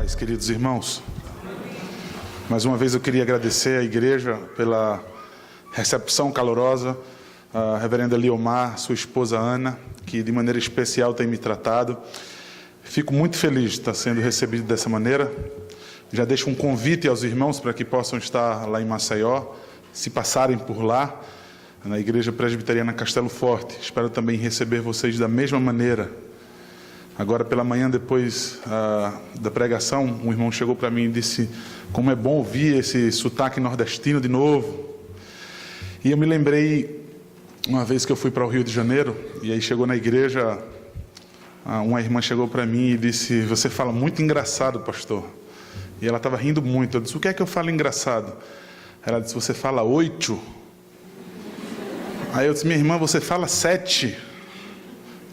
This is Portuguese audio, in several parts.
paz, queridos irmãos. Mais uma vez eu queria agradecer à igreja pela recepção calorosa, a reverenda Liomar, sua esposa Ana, que de maneira especial tem me tratado. Fico muito feliz de estar sendo recebido dessa maneira. Já deixo um convite aos irmãos para que possam estar lá em Maceió, se passarem por lá, na Igreja Presbiteriana Castelo Forte. Espero também receber vocês da mesma maneira. Agora pela manhã, depois da pregação, um irmão chegou para mim e disse como é bom ouvir esse sotaque nordestino de novo. E eu me lembrei uma vez que eu fui para o Rio de Janeiro, e aí chegou na igreja, uma irmã chegou para mim e disse: você fala muito engraçado, pastor. E ela estava rindo muito. Eu disse: o que é que eu falo engraçado? Ela disse: você fala 8. Aí eu disse: minha irmã, você fala 7.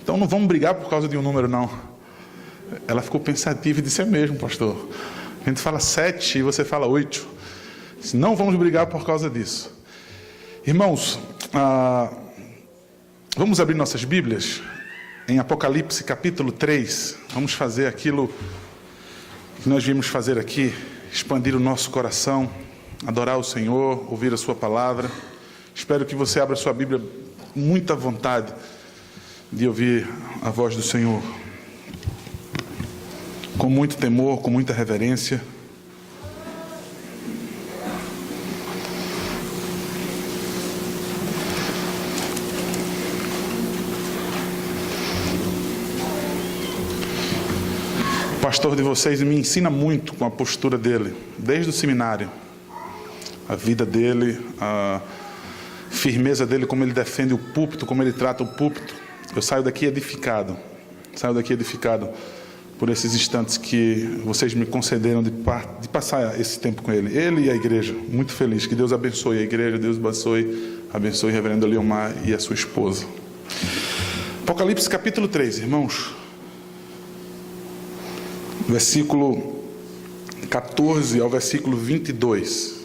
Então não vamos brigar por causa de um número, não. Ela ficou pensativa e disse: é mesmo, pastor. A gente fala 7 e você fala 8. Disse: não vamos brigar por causa disso. Irmãos, vamos abrir nossas Bíblias em Apocalipse capítulo 3. Vamos fazer aquilo que nós viemos fazer aqui, expandir o nosso coração, adorar o Senhor, ouvir a sua palavra. Espero que você abra a sua Bíblia com muita vontade de ouvir a voz do Senhor, com muito temor, com muita reverência. O pastor de vocês me ensina muito com a postura dele, desde o seminário. A vida dele, a firmeza dele, como ele defende o púlpito, como ele trata o púlpito. Eu saio daqui edificado por esses instantes que vocês me concederam de passar esse tempo com ele. Ele e a igreja, muito feliz. Que Deus abençoe a igreja, Deus abençoe a reverenda Liomar e a sua esposa. Apocalipse capítulo 3, irmãos. Versículo 14 ao versículo 22.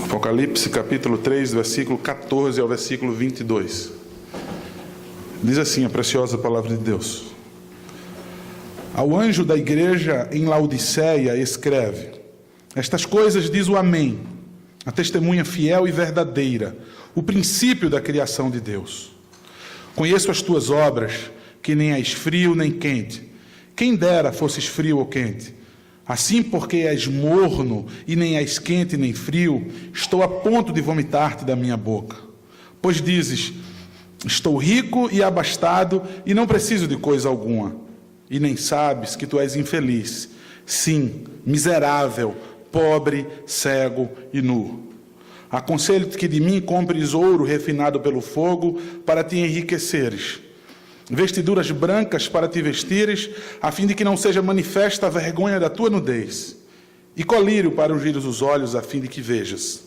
Apocalipse capítulo 3, versículo 14 ao versículo 22. Diz assim a preciosa palavra de Deus: ao anjo da igreja em Laodiceia escreve: estas coisas diz o Amém, a testemunha fiel e verdadeira, o princípio da criação de Deus. Conheço as tuas obras, que nem és frio nem quente. Quem dera fosses frio ou quente. Assim, porque és morno e nem és quente nem frio, estou a ponto de vomitar-te da minha boca. Pois dizes: estou rico e abastado e não preciso de coisa alguma. E nem sabes que tu és infeliz, sim, miserável, pobre, cego e nu. Aconselho-te que de mim compres ouro refinado pelo fogo para te enriqueceres, vestiduras brancas para te vestires, a fim de que não seja manifesta a vergonha da tua nudez, e colírio para ungires os olhos, a fim de que vejas.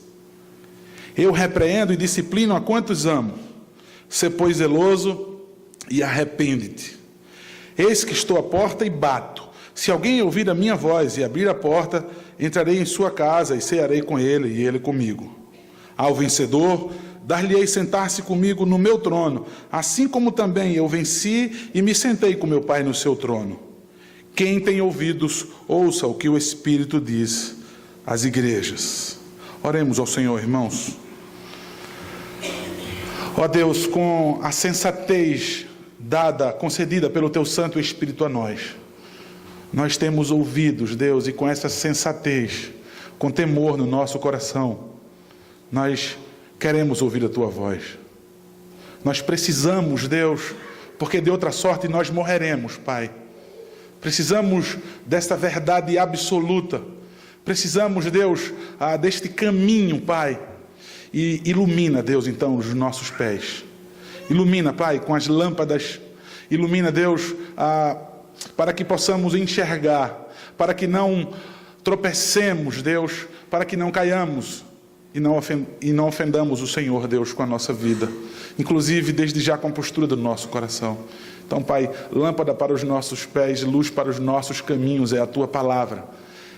Eu repreendo e disciplino a quantos amo. Sê, pois, zeloso e arrepende-te. Eis que estou à porta e bato. Se alguém ouvir a minha voz e abrir a porta, entrarei em sua casa e cearei com ele e ele comigo. Ao vencedor, dar-lhe-ei sentar-se comigo no meu trono, assim como também eu venci e me sentei com meu Pai no seu trono. Quem tem ouvidos, ouça o que o Espírito diz às igrejas. Oremos ao Senhor, irmãos. Ó Deus, com a sensatez concedida pelo Teu Santo Espírito a nós temos ouvidos, Deus, e com essa sensatez, com temor no nosso coração, nós queremos ouvir a Tua voz. Nós precisamos, Deus, porque de outra sorte nós morreremos, Pai. Precisamos desta verdade absoluta. Precisamos, Deus, deste caminho, Pai. E ilumina, Deus, então, os nossos pés. Ilumina, Pai, com as lâmpadas. Ilumina, Deus, para que possamos enxergar, para que não tropecemos, Deus, para que não caiamos e não ofendamos o Senhor, Deus, com a nossa vida, inclusive desde já com a postura do nosso coração. Então, Pai, lâmpada para os nossos pés, luz para os nossos caminhos é a Tua palavra.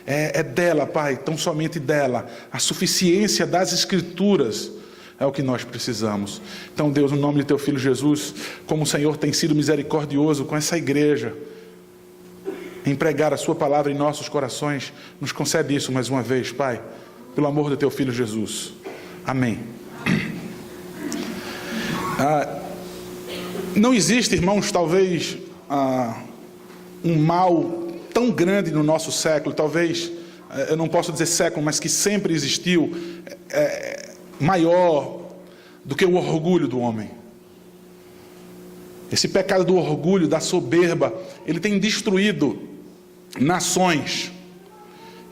É dela, Pai, tão somente dela, a suficiência das Escrituras é o que nós precisamos. Então, Deus, no nome de Teu Filho Jesus, como o Senhor tem sido misericordioso com essa igreja, em pregar a sua palavra em nossos corações. Nos concede isso mais uma vez, Pai, pelo amor do teu Filho Jesus. Amém. Não existe, irmãos, talvez um mal tão grande no nosso século, talvez, eu não posso dizer século, mas que sempre existiu, maior do que o orgulho do homem. Esse pecado do orgulho, da soberba, ele tem destruído nações.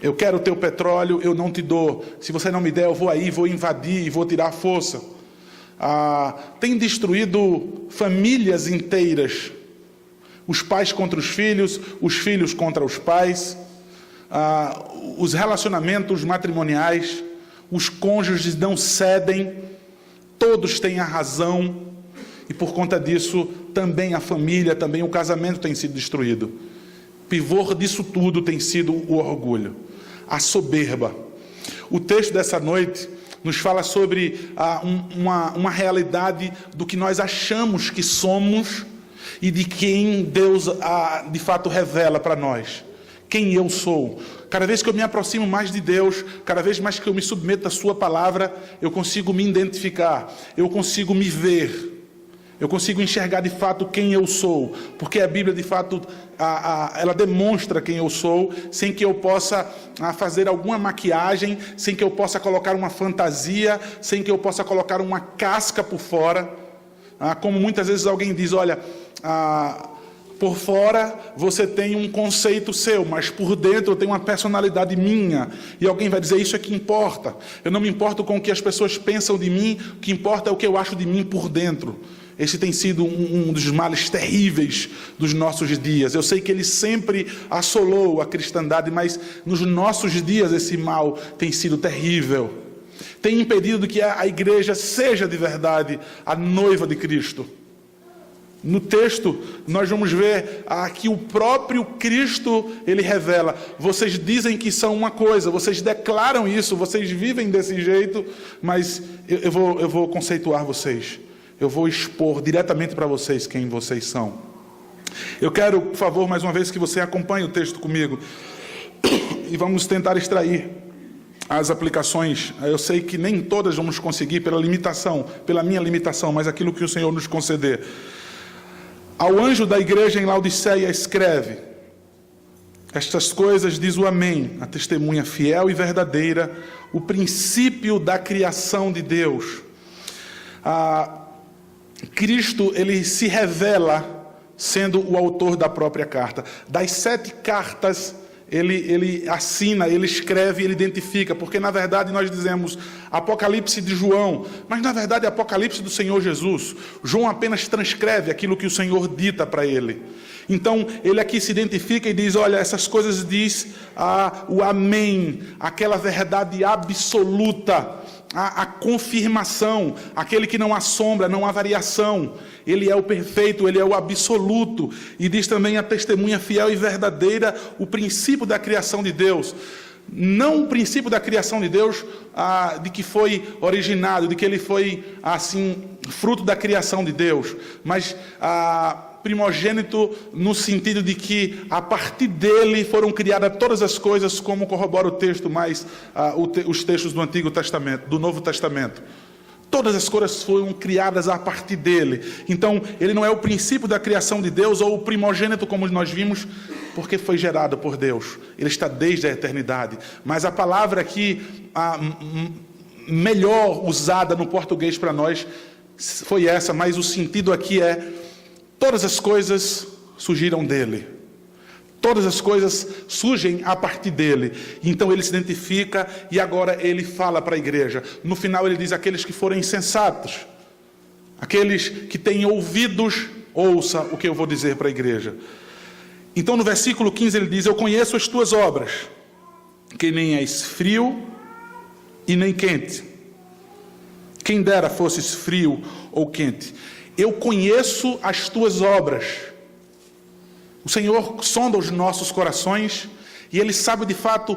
Eu quero o teu petróleo, eu não te dou. Se você não me der, eu vou aí, vou invadir, vou tirar a força. Tem destruído famílias inteiras. Os pais contra os filhos contra os pais. Os relacionamentos matrimoniais, os cônjuges não cedem, todos têm a razão. E por conta disso, também a família, também o casamento tem sido destruído. Pivô disso tudo tem sido o orgulho, a soberba. O texto dessa noite nos fala sobre uma realidade do que nós achamos que somos e de quem Deus de fato revela para nós. Quem eu sou. Cada vez que eu me aproximo mais de Deus, cada vez mais que eu me submeto à sua palavra, eu consigo me identificar, eu consigo me ver. Eu consigo enxergar de fato quem eu sou, porque a Bíblia de fato ela demonstra quem eu sou, sem que eu possa fazer alguma maquiagem, sem que eu possa colocar uma fantasia, sem que eu possa colocar uma casca por fora. Como muitas vezes alguém diz, olha, por fora você tem um conceito seu, mas por dentro eu tenho uma personalidade minha. E alguém vai dizer, isso é que importa. Eu não me importo com o que as pessoas pensam de mim, o que importa é o que eu acho de mim por dentro. Esse tem sido um dos males terríveis dos nossos dias. Eu sei que ele sempre assolou a cristandade, mas nos nossos dias esse mal tem sido terrível. Tem impedido que a igreja seja de verdade a noiva de Cristo. No texto, nós vamos ver que o próprio Cristo, ele revela. Vocês dizem que são uma coisa, vocês declaram isso, vocês vivem desse jeito, mas eu vou conceituar vocês. Eu vou expor diretamente para vocês quem vocês são. Eu quero, por favor, mais uma vez que você acompanhe o texto comigo. E vamos tentar extrair as aplicações. Eu sei que nem todas vamos conseguir pela minha limitação, mas aquilo que o Senhor nos conceder. Ao anjo da igreja em Laodiceia escreve: estas coisas diz o Amém, a testemunha fiel e verdadeira, o princípio da criação de Deus. Cristo, ele se revela sendo o autor da própria carta. Das 7 cartas, ele assina, ele escreve, ele identifica, porque na verdade nós dizemos Apocalipse de João, mas na verdade é Apocalipse do Senhor Jesus. João apenas transcreve aquilo que o Senhor dita para ele. Então, ele aqui se identifica e diz, olha, essas coisas diz o Amém, aquela verdade absoluta, a confirmação, aquele que não há sombra, não há variação. Ele é o perfeito, ele é o absoluto. E diz também a testemunha fiel e verdadeira, o princípio da criação de Deus. Não o princípio da criação de Deus, de que foi originado, de que ele foi, assim, fruto da criação de Deus, mas primogênito no sentido de que a partir dele foram criadas todas as coisas, como corrobora o texto, mais os textos do Antigo Testamento, do Novo Testamento. Todas as coisas foram criadas a partir dele. Então, ele não é o princípio da criação de Deus, ou o primogênito, como nós vimos, porque foi gerado por Deus. Ele está desde a eternidade. Mas a palavra aqui, melhor usada no português para nós, foi essa, mas o sentido aqui é: todas as coisas surgiram dele. Todas as coisas surgem a partir dele. Então ele se identifica e agora ele fala para a igreja. No final ele diz: aqueles que forem insensatos, aqueles que têm ouvidos, ouça o que eu vou dizer para a igreja. Então no versículo 15 ele diz: eu conheço as tuas obras, que nem és frio e nem quente. Quem dera fosses frio ou quente. Eu conheço as tuas obras. O Senhor sonda os nossos corações e Ele sabe de fato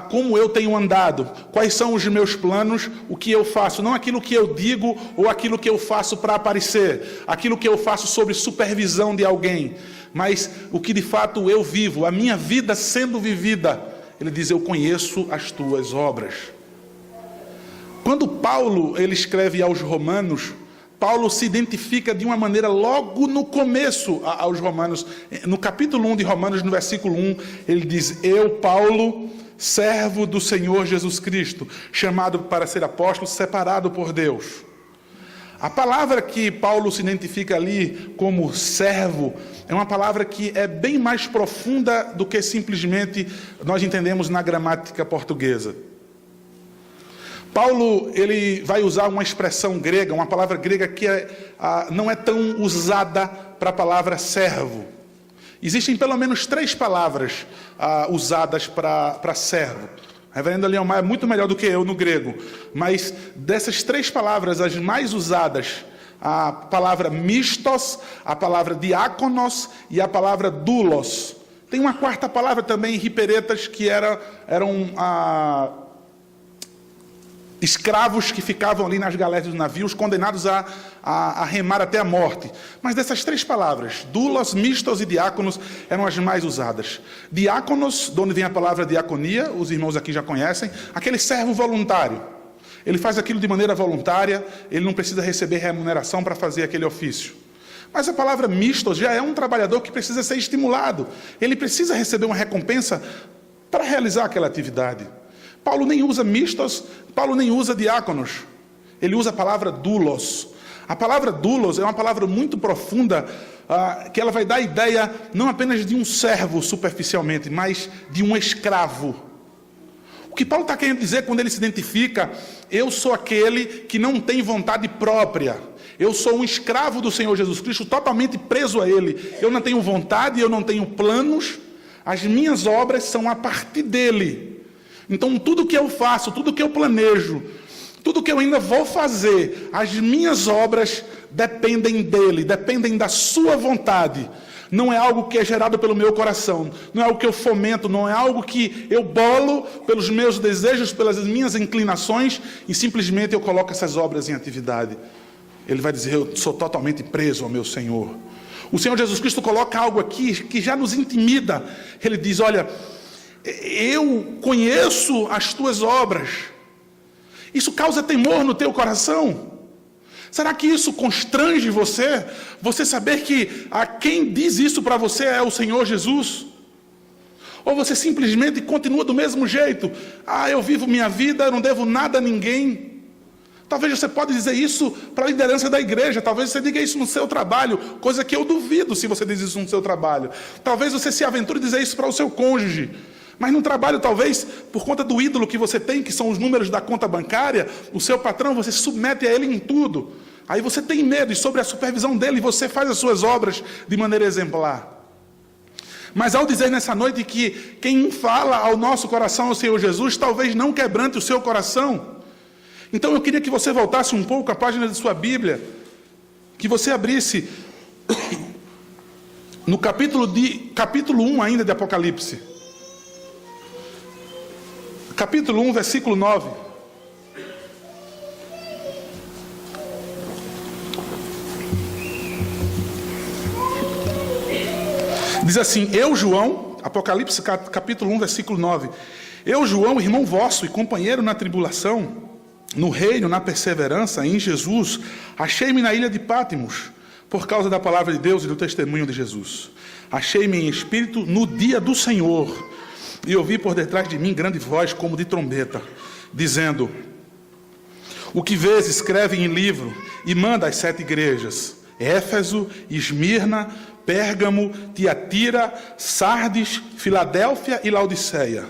como eu tenho andado, quais são os meus planos, o que eu faço, não aquilo que eu digo ou aquilo que eu faço para aparecer, aquilo que eu faço sob supervisão de alguém, mas o que de fato eu vivo, a minha vida sendo vivida. Ele diz: eu conheço as tuas obras. Quando Paulo ele escreve aos Romanos, Paulo se identifica de uma maneira logo no começo aos Romanos. No capítulo 1 de Romanos, no versículo 1, ele diz: eu, Paulo, servo do Senhor Jesus Cristo, chamado para ser apóstolo, separado por Deus. A palavra que Paulo se identifica ali como servo é uma palavra que é bem mais profunda do que simplesmente nós entendemos na gramática portuguesa. Paulo ele vai usar uma expressão grega, uma palavra grega que não é tão usada para a palavra servo. Existem pelo menos 3 palavras usadas para servo. A reverenda Leomar é muito melhor do que eu no grego, mas dessas 3 palavras, as mais usadas, a palavra mistos, a palavra diáconos e a palavra doulos. Tem uma 4ª palavra também, hiperetas, que eram escravos que ficavam ali nas galeras dos navios, condenados a remar até a morte. Mas dessas 3 palavras, doulos, mistos e diáconos, eram as mais usadas. Diáconos, de onde vem a palavra diaconia, os irmãos aqui já conhecem, aquele servo voluntário. Ele faz aquilo de maneira voluntária, ele não precisa receber remuneração para fazer aquele ofício. Mas a palavra mistos já é um trabalhador que precisa ser estimulado. Ele precisa receber uma recompensa para realizar aquela atividade. Paulo nem usa mistos, Paulo nem usa diáconos. Ele usa a palavra doulos. A palavra doulos é uma palavra muito profunda, que ela vai dar a ideia não apenas de um servo superficialmente, mas de um escravo. O que Paulo está querendo dizer quando ele se identifica: eu sou aquele que não tem vontade própria. Eu sou um escravo do Senhor Jesus Cristo, totalmente preso a Ele. Eu não tenho vontade, eu não tenho planos. As minhas obras são a partir dEle. Então, tudo que eu faço, tudo que eu planejo, tudo que eu ainda vou fazer, as minhas obras dependem dEle, dependem da sua vontade. Não é algo que é gerado pelo meu coração, não é algo que eu fomento, não é algo que eu bolo pelos meus desejos, pelas minhas inclinações, e simplesmente eu coloco essas obras em atividade. Ele vai dizer: eu sou totalmente preso ao meu Senhor. O Senhor Jesus Cristo coloca algo aqui que já nos intimida. Ele diz: olha, eu conheço as tuas obras. Isso causa temor no teu coração? Será que isso constrange você? Você saber que quem diz isso para você é o Senhor Jesus? Ou você simplesmente continua do mesmo jeito? Eu vivo minha vida, eu não devo nada a ninguém. Talvez você pode dizer isso para a liderança da igreja. Talvez você diga isso no seu trabalho, coisa que eu duvido se você diz isso no seu trabalho. Talvez você se aventure a dizer isso para o seu cônjuge. Mas no trabalho, talvez, por conta do ídolo que você tem, que são os números da conta bancária, o seu patrão, você se submete a ele em tudo. Aí você tem medo, e sobre a supervisão dele, você faz as suas obras de maneira exemplar. Mas ao dizer nessa noite que quem fala ao nosso coração é o Senhor Jesus, talvez não quebrante o seu coração. Então eu queria que você voltasse um pouco a página de sua Bíblia, que você abrisse no capítulo 1 ainda de Apocalipse. Capítulo 1, versículo 9. Diz assim: eu, João, Apocalipse capítulo 1, versículo 9. Eu, João, irmão vosso e companheiro na tribulação, no reino, na perseverança, em Jesus, achei-me na ilha de Pátimos, por causa da palavra de Deus e do testemunho de Jesus. Achei-me em espírito no dia do Senhor, e ouvi por detrás de mim grande voz como de trombeta, dizendo: o que vês, escreve em livro, e manda às 7 igrejas, Éfeso, Esmirna, Pérgamo, Tiatira, Sardes, Filadélfia e Laodiceia.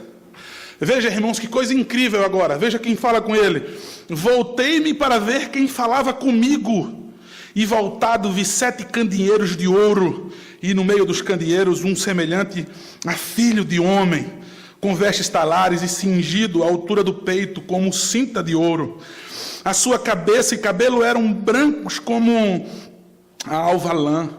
Veja, irmãos, que coisa incrível agora. Veja quem fala com ele. Voltei-me para ver quem falava comigo, e voltado vi 7 candeeiros de ouro, e no meio dos candeeiros um semelhante a filho de homem, com vestes talares e cingido à altura do peito como cinta de ouro. A sua cabeça e cabelo eram brancos como a alva lã,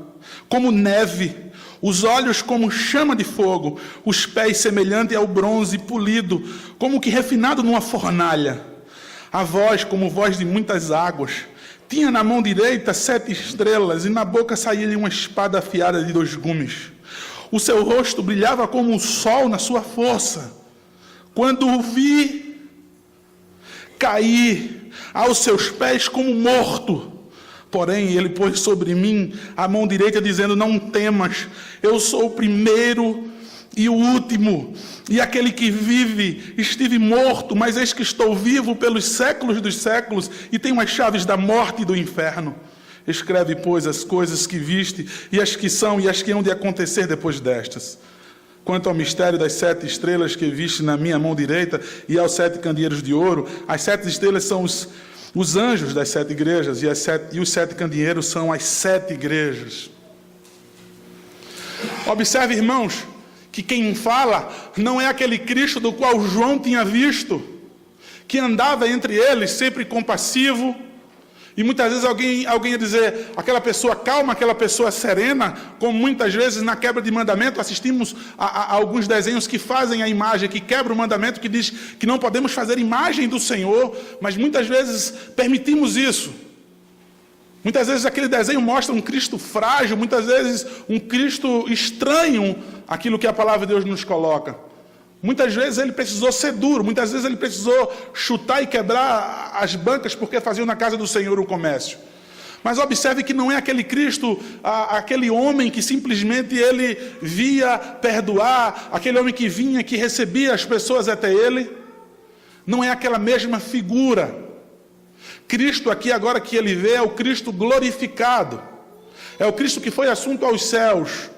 como neve. os olhos como chama de fogo, os pés semelhante ao bronze polido, como que refinado numa fornalha, a voz como voz de muitas águas. Tinha na mão direita 7 estrelas, e na boca saía-lhe uma espada afiada de 2 gumes. O seu rosto brilhava como o sol na sua força. Quando o vi, caí aos seus pés como morto. Porém, ele pôs sobre mim a mão direita, dizendo: não temas, eu sou o primeiro e o último, e aquele que vive. Estive morto, mas eis que estou vivo pelos séculos dos séculos, e tenho as chaves da morte e do inferno. Escreve, pois, as coisas que viste, e as que são, e as que hão de acontecer depois destas. Quanto ao mistério das 7 estrelas que viste na minha mão direita, e aos 7 candeeiros de ouro, as 7 estrelas são os anjos das 7 igrejas, e os 7 candeeiros são as 7 igrejas. Observe, irmãos, que quem fala não é aquele Cristo do qual João tinha visto, que andava entre eles sempre compassivo, e muitas vezes alguém ia dizer, aquela pessoa calma, aquela pessoa serena, como muitas vezes na quebra de mandamento, assistimos a alguns desenhos que fazem a imagem, que quebra o mandamento, que diz que não podemos fazer imagem do Senhor, mas muitas vezes permitimos isso. Muitas vezes aquele desenho mostra um Cristo frágil, muitas vezes um Cristo estranho àquilo que a palavra de Deus nos coloca. Muitas vezes ele precisou ser duro, muitas vezes ele precisou chutar e quebrar as bancas porque faziam na casa do Senhor o comércio. Mas observe que não é aquele Cristo, aquele homem que simplesmente ele via perdoar, aquele homem que vinha, que recebia as pessoas até ele. Não é aquela mesma figura. Cristo aqui agora que ele vê é o Cristo glorificado. É o Cristo que foi assunto aos céus.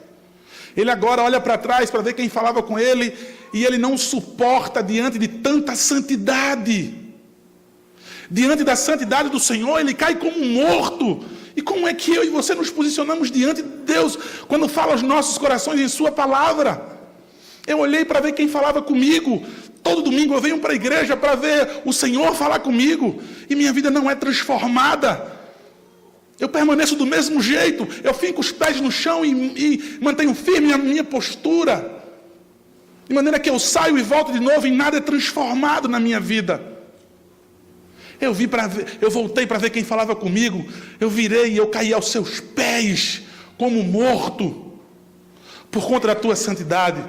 Ele agora olha para trás para ver quem falava com ele, e ele não suporta diante de tanta santidade. Diante da santidade do Senhor, ele cai como morto. E como é que eu e você nos posicionamos diante de Deus quando fala aos nossos corações em sua palavra? Eu olhei para ver quem falava comigo. Todo domingo eu venho para a igreja para ver o Senhor falar comigo, e minha vida não é transformada. Eu permaneço do mesmo jeito, eu fico os pés no chão e mantenho firme a minha postura, de maneira que eu saio e volto de novo e nada é transformado na minha vida. Eu voltei para ver quem falava comigo, eu virei e eu caí aos seus pés como morto, por conta da tua santidade.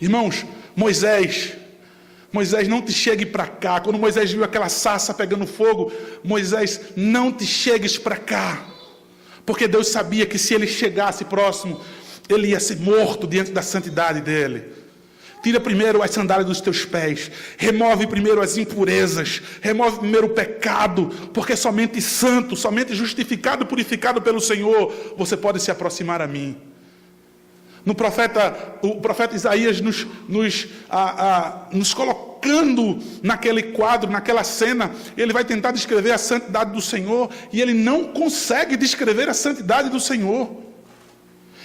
Irmãos, Moisés, não te chegue para cá. Quando Moisés viu aquela sarça pegando fogo, Moisés, não te chegues para cá, porque Deus sabia que se ele chegasse próximo, ele ia ser morto diante da santidade dele. Tira primeiro as sandálias dos teus pés, remove primeiro as impurezas, remove primeiro o pecado, porque somente santo, somente justificado, purificado pelo Senhor, você pode se aproximar a mim. O profeta Isaías nos colocando naquele quadro, naquela cena, ele vai tentar descrever a santidade do Senhor, e ele não consegue descrever a santidade do Senhor.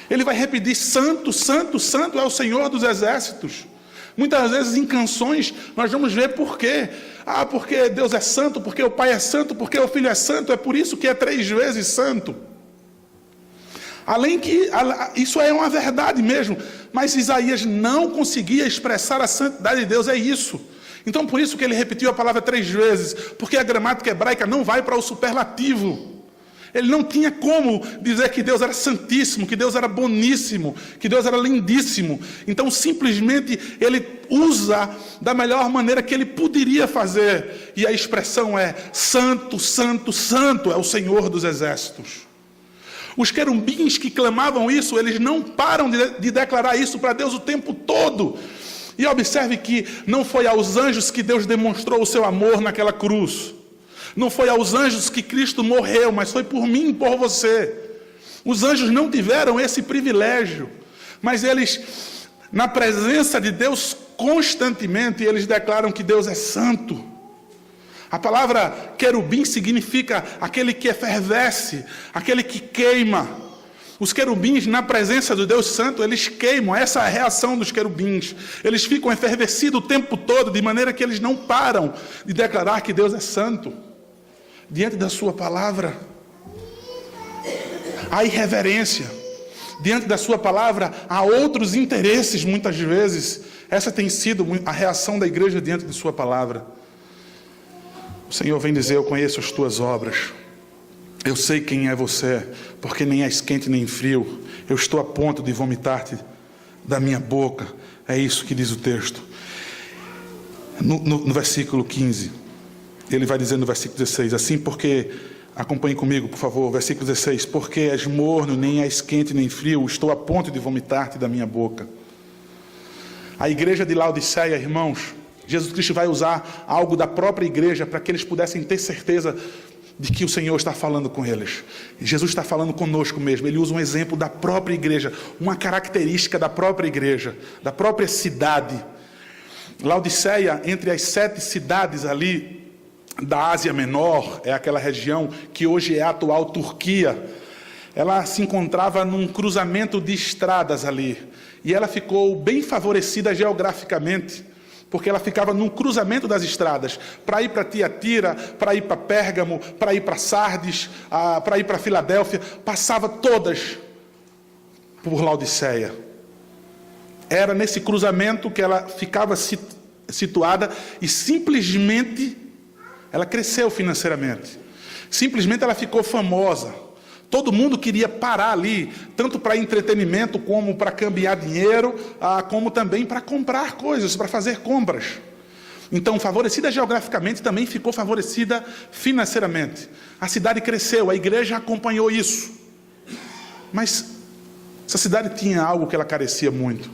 Ele vai repetir: santo, santo, santo é o Senhor dos exércitos. Muitas vezes em canções nós vamos ver por quê. Porque Deus é santo, porque o Pai é santo, porque o Filho é santo, é por isso que é 3 vezes santo. Além que, isso é uma verdade mesmo, mas Isaías não conseguia expressar a santidade de Deus, é isso. Então por isso que ele repetiu a palavra 3 vezes, porque a gramática hebraica não vai para o superlativo. Ele não tinha como dizer que Deus era santíssimo, que Deus era boníssimo, que Deus era lindíssimo. Então simplesmente ele usa da melhor maneira que ele poderia fazer, e a expressão é: santo, santo, santo é o Senhor dos exércitos. Os querubins que clamavam isso, eles não param de declarar isso para Deus o tempo todo. E observe que não foi aos anjos que Deus demonstrou o seu amor naquela cruz. Não foi aos anjos que Cristo morreu, mas foi por mim e por você. Os anjos não tiveram esse privilégio, mas eles, na presença de Deus, constantemente, eles declaram que Deus é santo. A palavra querubim significa aquele que efervesce, aquele que queima. Os querubins, na presença do Deus Santo, eles queimam. Essa é a reação dos querubins. Eles ficam enfervescidos o tempo todo, de maneira que eles não param de declarar que Deus é santo. Diante da sua palavra, há irreverência. Diante da sua palavra, há outros interesses, muitas vezes. Essa tem sido a reação da igreja diante de sua palavra. O Senhor vem dizer: eu conheço as tuas obras. Eu sei quem é você, porque nem és quente nem frio. Eu estou a ponto de vomitar-te da minha boca. É isso que diz o texto. No versículo 15, ele vai dizer no versículo 16, assim porque, acompanhe comigo por favor, versículo 16, porque és morno, nem és quente nem frio, estou a ponto de vomitar-te da minha boca. A igreja de Laodiceia, irmãos, Jesus Cristo vai usar algo da própria igreja para que eles pudessem ter certeza de que o Senhor está falando com eles. Jesus está falando conosco mesmo. Ele usa um exemplo da própria igreja, uma característica da própria igreja, da própria cidade. Laodiceia, entre as 7 cidades ali da Ásia Menor, é aquela região que hoje é a atual Turquia, ela se encontrava num cruzamento de estradas ali, e ela ficou bem favorecida geograficamente, porque ela ficava num cruzamento das estradas, para ir para Tiatira, para ir para Pérgamo, para ir para Sardes, para ir para Filadélfia, passava todas por Laodiceia. Era nesse cruzamento que ela ficava situada, e simplesmente ela cresceu financeiramente. Simplesmente ela ficou famosa. Todo mundo queria parar ali, tanto para entretenimento, como para cambiar dinheiro, como também para comprar coisas, para fazer compras. Então, favorecida geograficamente, também ficou favorecida financeiramente. A cidade cresceu, a igreja acompanhou isso. Mas essa cidade tinha algo que ela carecia muito.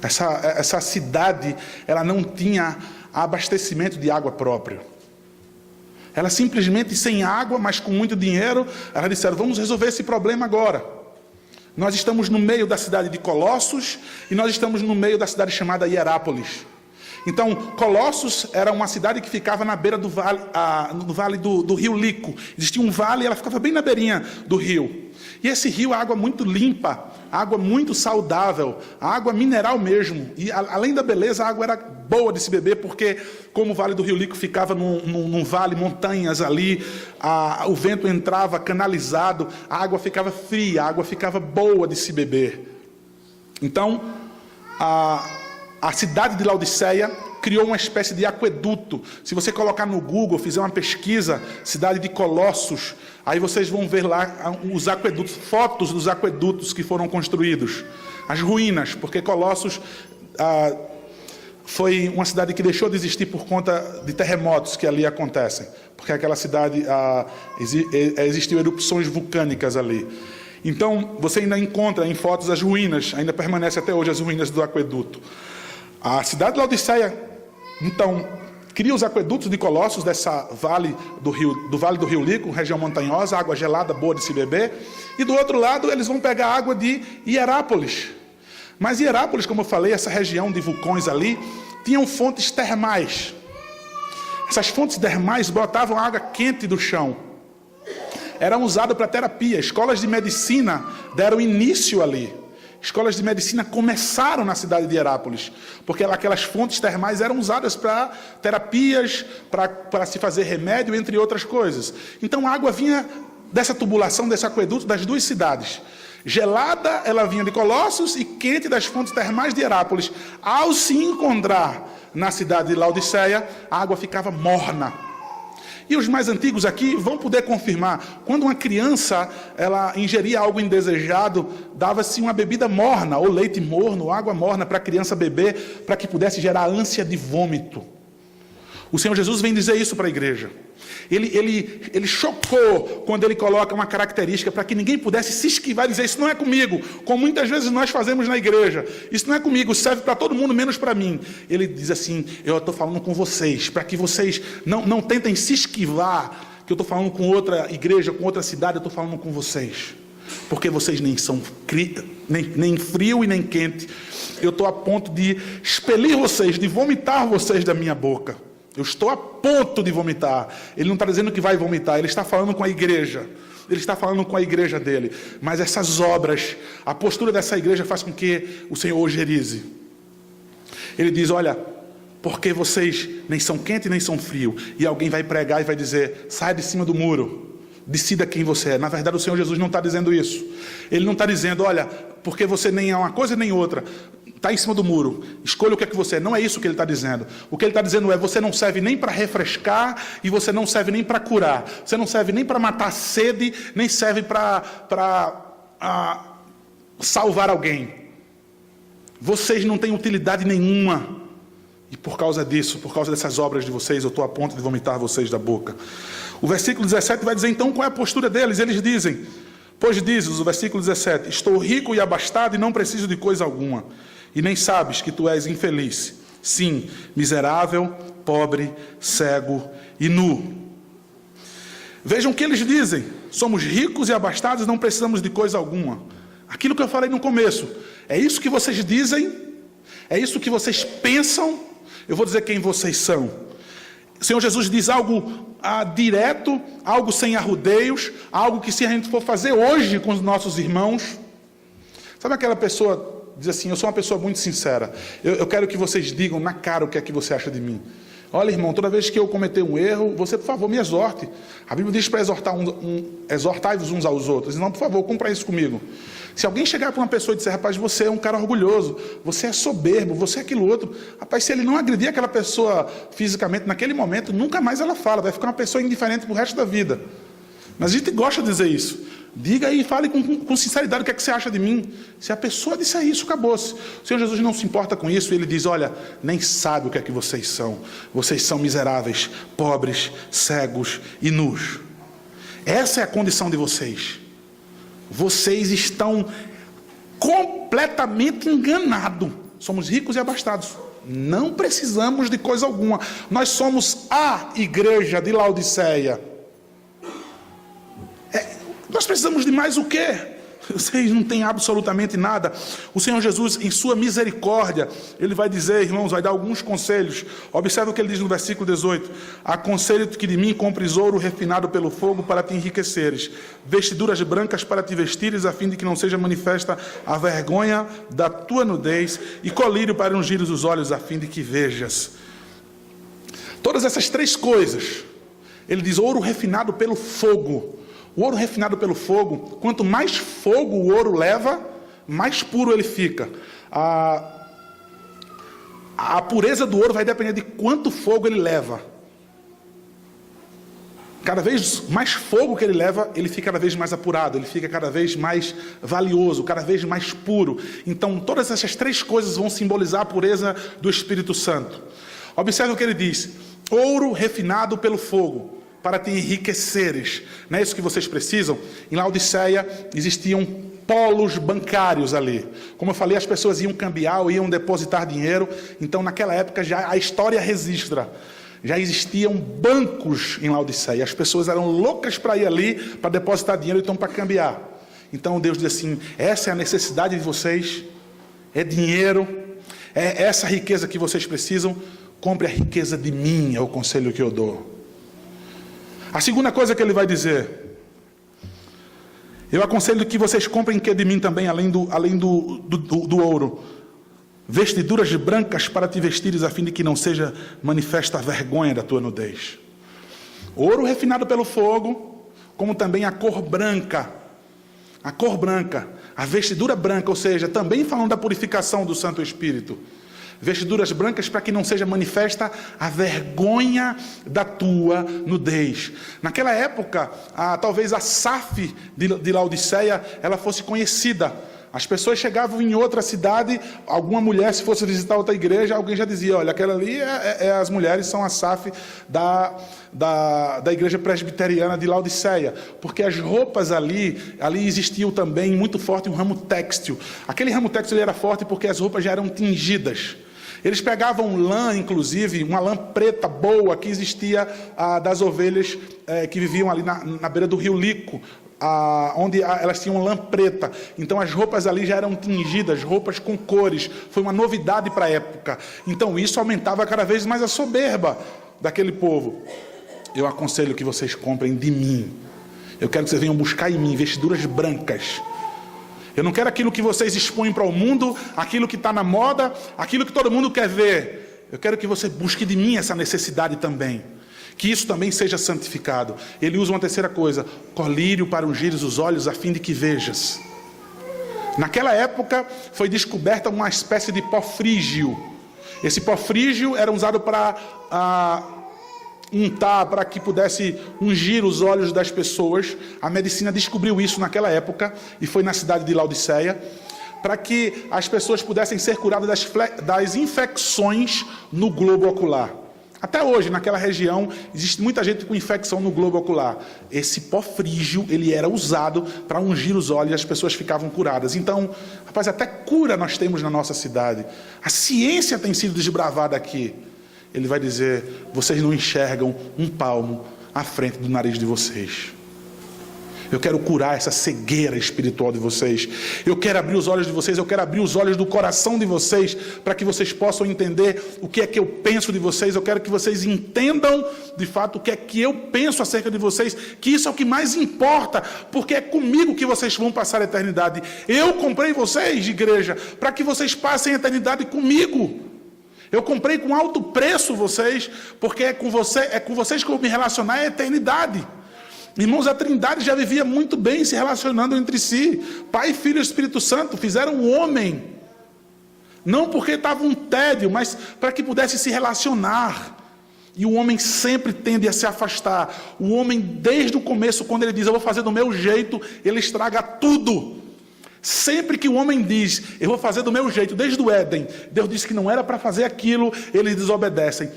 Essa cidade, ela não tinha abastecimento de água próprio. Ela simplesmente sem água, mas com muito dinheiro, ela disseram: vamos resolver esse problema agora. Nós estamos no meio da cidade de Colossos e nós estamos no meio da cidade chamada Hierápolis. Então, Colossos era uma cidade que ficava na beira do vale, no vale do rio Lico. Existia um vale e ela ficava bem na beirinha do rio. E esse rio, a água muito limpa, água muito saudável, água mineral mesmo. E além da beleza, a água era boa de se beber, porque como o Vale do Rio Lico ficava num vale, montanhas ali, o vento entrava canalizado, a água ficava fria, a água ficava boa de se beber. Então, a cidade de Laodiceia criou uma espécie de aqueduto. Se você colocar no Google, fizer uma pesquisa, cidade de Colossos, aí vocês vão ver lá os aquedutos, fotos dos aquedutos que foram construídos. As ruínas, porque Colossos foi uma cidade que deixou de existir por conta de terremotos que ali acontecem. Porque aquela cidade existiu erupções vulcânicas ali. Então, você ainda encontra em fotos as ruínas, ainda permanece até hoje as ruínas do aqueduto. A cidade de Laodiceia, então, cria os aquedutos de Colossos, do Vale do Rio Lico, região montanhosa, água gelada, boa de se beber. E do outro lado, eles vão pegar água de Hierápolis. Mas Hierápolis, como eu falei, essa região de vulcões ali, tinham fontes termais. Essas fontes termais botavam água quente do chão. Eram usadas para terapia. Escolas de medicina deram início ali. Escolas de medicina começaram na cidade de Hierápolis, porque aquelas fontes termais eram usadas para terapias, para se fazer remédio, entre outras coisas. Então a água vinha dessa tubulação, desse aqueduto das duas cidades. Gelada, ela vinha de Colossos, e quente das fontes termais de Hierápolis. Ao se encontrar na cidade de Laodiceia, a água ficava morna. E os mais antigos aqui vão poder confirmar. Quando uma criança ela ingeria algo indesejado, dava-se uma bebida morna, ou leite morno, ou água morna para a criança beber, para que pudesse gerar ânsia de vômito. O Senhor Jesus vem dizer isso para a igreja. Ele chocou quando ele coloca uma característica para que ninguém pudesse se esquivar e dizer: isso não é comigo, como muitas vezes nós fazemos na igreja. Isso não é comigo, serve para todo mundo, menos para mim. Ele diz assim: eu estou falando com vocês, para que vocês não tentem se esquivar, que eu estou falando com outra igreja, com outra cidade, eu estou falando com vocês. Porque vocês nem são nem frio e nem quente. Eu estou a ponto de expelir vocês, de vomitar vocês da minha boca. Eu estou a ponto de vomitar. Ele não está dizendo que vai vomitar, ele está falando com a igreja. Ele está falando com a igreja dele. Mas essas obras, a postura dessa igreja faz com que o Senhor ojerize. Ele diz: olha, porque vocês nem são quente nem são frio. E alguém vai pregar e vai dizer: sai de cima do muro. decida quem você é. Na verdade, o Senhor Jesus não está dizendo isso. Ele não está dizendo, olha, porque você nem é uma coisa nem outra, está em cima do muro, escolha o que é que você é. Não é isso que ele está dizendo. O que ele está dizendo é, você não serve nem para refrescar e você não serve nem para curar. Você não serve nem para matar a sede, nem serve para salvar alguém. Vocês não têm utilidade nenhuma. E por causa disso, por causa dessas obras de vocês, eu estou a ponto de vomitar vocês da boca. O versículo 17 vai dizer, então, qual é a postura deles? Eles dizem, pois dizes, o versículo 17, estou rico e abastado e não preciso de coisa alguma. E nem sabes que tu és infeliz. Sim, miserável, pobre, cego e nu. Vejam o que eles dizem. Somos ricos e abastados e não precisamos de coisa alguma. Aquilo que eu falei no começo. É isso que vocês dizem? É isso que vocês pensam? Eu vou dizer quem vocês são. O Senhor Jesus diz algo direto, algo sem arrudeios, algo que se a gente for fazer hoje com os nossos irmãos... Sabe aquela pessoa diz assim, eu sou uma pessoa muito sincera, eu quero que vocês digam na cara o que é que você acha de mim. Olha, irmão, toda vez que eu cometer um erro, você, por favor, me exorte. A Bíblia diz para exortai-vos uns aos outros. Então, por favor, cumpra isso comigo. Se alguém chegar para uma pessoa e disser, rapaz, você é um cara orgulhoso, você é soberbo, você é aquilo outro. Rapaz, se ele não agredir aquela pessoa fisicamente naquele momento, nunca mais ela fala, vai ficar uma pessoa indiferente para o resto da vida. Mas a gente gosta de dizer isso. Diga aí, fale com sinceridade o que é que você acha de mim. Se a pessoa disser isso, acabou-se. O Senhor Jesus não se importa com isso. Ele diz, olha, nem sabe o que é que vocês são. Vocês são miseráveis, pobres, cegos e nus. Essa é a condição de vocês. Vocês estão completamente enganados. Somos ricos e abastados. Não precisamos de coisa alguma. Nós somos a igreja de Laodiceia. Nós precisamos de mais o quê? Vocês não têm absolutamente nada. O Senhor Jesus, em sua misericórdia, Ele vai dizer, irmãos, vai dar alguns conselhos. Observe o que Ele diz no versículo 18. Aconselho-te que de mim compres ouro refinado pelo fogo para te enriqueceres, vestiduras brancas para te vestires, a fim de que não seja manifesta a vergonha da tua nudez, e colírio para ungires os olhos, a fim de que vejas. Todas essas três coisas. Ele diz ouro refinado pelo fogo. O ouro refinado pelo fogo, quanto mais fogo o ouro leva, mais puro ele fica. A pureza do ouro vai depender de quanto fogo ele leva. Cada vez mais fogo que ele leva, ele fica cada vez mais apurado, ele fica cada vez mais valioso, cada vez mais puro. Então, todas essas três coisas vão simbolizar a pureza do Espírito Santo. Observe o que ele diz: ouro refinado pelo fogo, para te enriqueceres. Não é isso que vocês precisam? Em Laodiceia existiam polos bancários ali. Como eu falei, as pessoas iam cambiar ou iam depositar dinheiro. Então, naquela época, já a história registra. Já existiam bancos em Laodiceia. As pessoas eram loucas para ir ali, para depositar dinheiro, então para cambiar. Então Deus diz assim: essa é a necessidade de vocês, é dinheiro, é essa riqueza que vocês precisam. Compre a riqueza de mim, é o conselho que eu dou. A segunda coisa que ele vai dizer: eu aconselho que vocês comprem que de mim também, além do ouro, vestiduras brancas para te vestires, a fim de que não seja manifesta a vergonha da tua nudez. Ouro refinado pelo fogo, como também a cor branca. A cor branca, a vestidura branca, ou seja, também falando da purificação do Santo Espírito. Vestiduras brancas para que não seja manifesta a vergonha da tua nudez. Naquela época, talvez a SAF de Laodiceia, ela fosse conhecida. As pessoas chegavam em outra cidade, alguma mulher, se fosse visitar outra igreja, alguém já dizia: olha, aquela ali as mulheres são a SAF da igreja presbiteriana de Laodiceia. Porque as roupas ali existiam também muito forte um ramo têxtil. Aquele ramo têxtil era forte porque as roupas já eram tingidas. Eles pegavam lã, inclusive, uma lã preta boa que existia das ovelhas que viviam ali na beira do rio Lico, onde elas tinham lã preta. Então as roupas ali já eram tingidas, roupas com cores. Foi uma novidade para a época. Então isso aumentava cada vez mais a soberba daquele povo. Eu aconselho que vocês comprem de mim. Eu quero que vocês venham buscar em mim vestiduras brancas. Eu não quero aquilo que vocês expõem para o mundo, aquilo que está na moda, aquilo que todo mundo quer ver. Eu quero que você busque de mim essa necessidade também. que isso também seja santificado. Ele usa uma terceira coisa, colírio para ungires os olhos a fim de que vejas. Naquela época foi descoberta uma espécie de pó frígio. Esse pó frígio era usado para untar, para que pudesse ungir os olhos das pessoas. A medicina descobriu isso naquela época, e foi na cidade de Laodiceia, para que as pessoas pudessem ser curadas das infecções no globo ocular. Até hoje, naquela região, existe muita gente com infecção no globo ocular. Esse pó frígio, ele era usado para ungir os olhos e as pessoas ficavam curadas. Então, rapaz, até cura nós temos na nossa cidade. A ciência tem sido desbravada aqui. Ele vai dizer, vocês não enxergam um palmo à frente do nariz de vocês. Eu quero curar essa cegueira espiritual de vocês. Eu quero abrir os olhos de vocês. Eu quero abrir os olhos do coração de vocês, para que vocês possam entender o que é que eu penso de vocês. Eu quero que vocês entendam, de fato, o que é que eu penso acerca de vocês. Que isso é o que mais importa, porque é comigo que vocês vão passar a eternidade. Eu comprei vocês, igreja, para que vocês passem a eternidade comigo. Eu comprei com alto preço vocês, porque é com vocês que eu vou me relacionar à eternidade. Irmãos, a Trindade já vivia muito bem se relacionando entre si. Pai, Filho e Espírito Santo fizeram um homem. Não porque estava um tédio, mas para que pudesse se relacionar. E o homem sempre tende a se afastar. O homem, desde o começo, quando ele diz, eu vou fazer do meu jeito, ele estraga tudo. Sempre que o homem diz, eu vou fazer do meu jeito, desde o Éden, Deus disse que não era para fazer aquilo, eles desobedecem.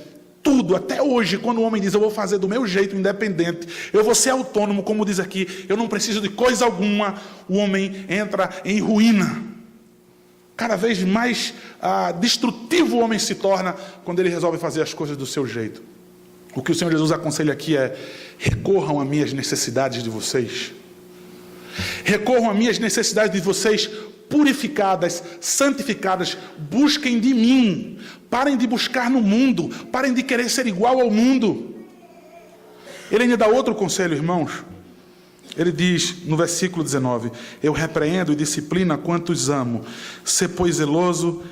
Tudo, até hoje, quando o homem diz, eu vou fazer do meu jeito, independente, eu vou ser autônomo, como diz aqui, eu não preciso de coisa alguma, o homem entra em ruína. Cada vez mais destrutivo o homem se torna quando ele resolve fazer as coisas do seu jeito. O que o Senhor Jesus aconselha aqui é, recorram às minhas necessidades de vocês. Recorram às minhas necessidades de vocês, purificadas, santificadas, busquem de mim, parem de buscar no mundo, parem de querer ser igual ao mundo. Ele ainda dá outro conselho, irmãos. Ele diz no versículo 19, eu repreendo e disciplino quantos amo, sê pois zeloso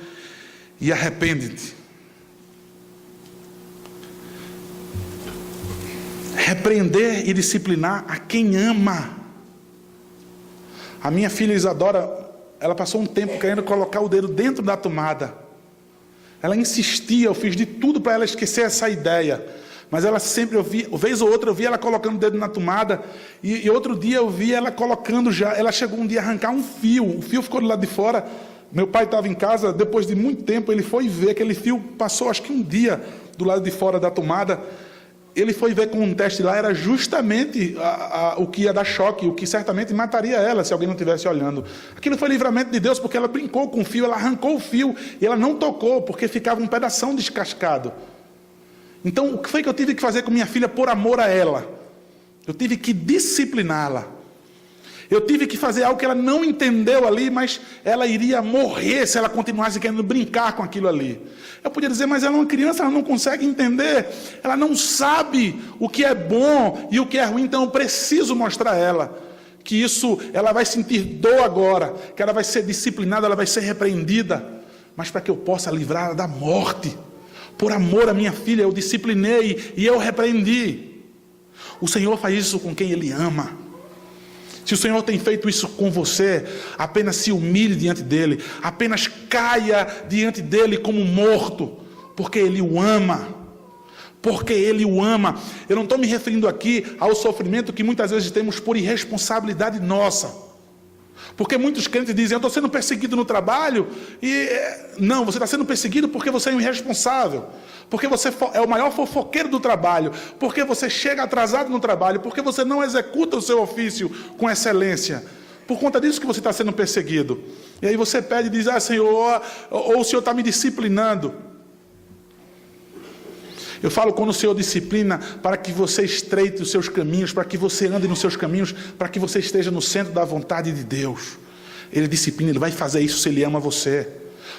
e arrepende-te. Repreender e disciplinar a quem ama. A minha filha Isadora, ela passou um tempo querendo colocar o dedo dentro da tomada. Ela insistia, eu fiz de tudo para ela esquecer essa ideia. Mas ela sempre, vez ou outra, eu via ela colocando o dedo na tomada. E outro dia eu vi ela colocando já. Ela chegou um dia a arrancar um fio. O fio ficou do lado de fora. Meu pai estava em casa, depois de muito tempo, ele foi ver. Aquele fio passou, acho que um dia, do lado de fora da tomada. Ele foi ver com um teste lá, era justamente o que ia dar choque, o que certamente mataria ela, se alguém não estivesse olhando. Aquilo foi livramento de Deus, porque ela brincou com o fio, ela arrancou o fio, e ela não tocou, porque ficava um pedação descascado. Então, o que foi que eu tive que fazer com minha filha por amor a ela? Eu tive que discipliná-la. Eu tive que fazer algo que ela não entendeu ali, mas ela iria morrer se ela continuasse querendo brincar com aquilo ali. Eu podia dizer, mas ela é uma criança, ela não consegue entender, ela não sabe o que é bom e o que é ruim, então eu preciso mostrar a ela que isso, ela vai sentir dor agora, que ela vai ser disciplinada, ela vai ser repreendida, mas para que eu possa livrá-la da morte. Por amor à minha filha, eu disciplinei e eu repreendi. O Senhor faz isso com quem Ele ama. Se o Senhor tem feito isso com você, apenas se humilhe diante dEle, apenas caia diante dEle como morto, porque Ele o ama, porque Ele o ama. Eu não estou me referindo aqui ao sofrimento que muitas vezes temos por irresponsabilidade nossa, porque muitos crentes dizem, eu estou sendo perseguido no trabalho, e não, você está sendo perseguido porque você é um irresponsável, porque você é o maior fofoqueiro do trabalho, porque você chega atrasado no trabalho, porque você não executa o seu ofício com excelência. Por conta disso que você está sendo perseguido. E aí você pede e diz, Senhor, ou o Senhor está me disciplinando. Eu falo quando o Senhor disciplina para que você estreite os seus caminhos, para que você ande nos seus caminhos, para que você esteja no centro da vontade de Deus. Ele disciplina, Ele vai fazer isso se Ele ama você.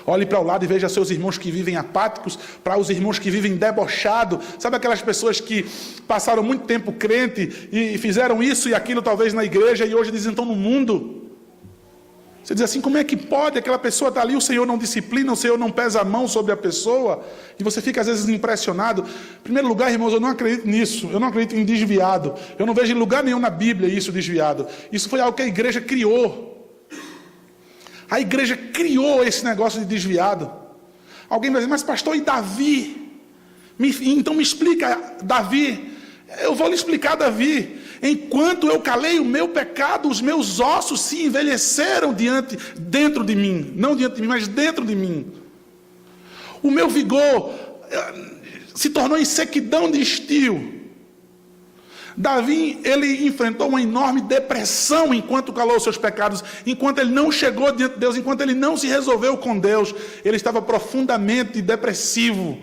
Olhe para o lado e veja seus irmãos que vivem apáticos, para os irmãos que vivem debochados. Sabe aquelas pessoas que passaram muito tempo crente e fizeram isso e aquilo talvez na igreja e hoje dizem estão no mundo? Você diz assim, como é que pode? Aquela pessoa está ali, o Senhor não disciplina, o Senhor não pesa a mão sobre a pessoa, e você fica às vezes impressionado. Em primeiro lugar, irmãos, eu não acredito nisso, eu não acredito em desviado, eu não vejo em lugar nenhum na Bíblia isso, desviado. Isso foi algo que a igreja criou. A igreja criou esse negócio de desviado. Alguém vai dizer, mas pastor, e Davi? Então me explica, Davi. Eu vou lhe explicar, Davi. Enquanto eu calei o meu pecado, os meus ossos se envelheceram dentro de mim. Não diante de mim, mas dentro de mim. O meu vigor se tornou em sequidão de estio. Davi, ele enfrentou uma enorme depressão enquanto calou os seus pecados, enquanto ele não chegou diante de Deus, enquanto ele não se resolveu com Deus. Ele estava profundamente depressivo.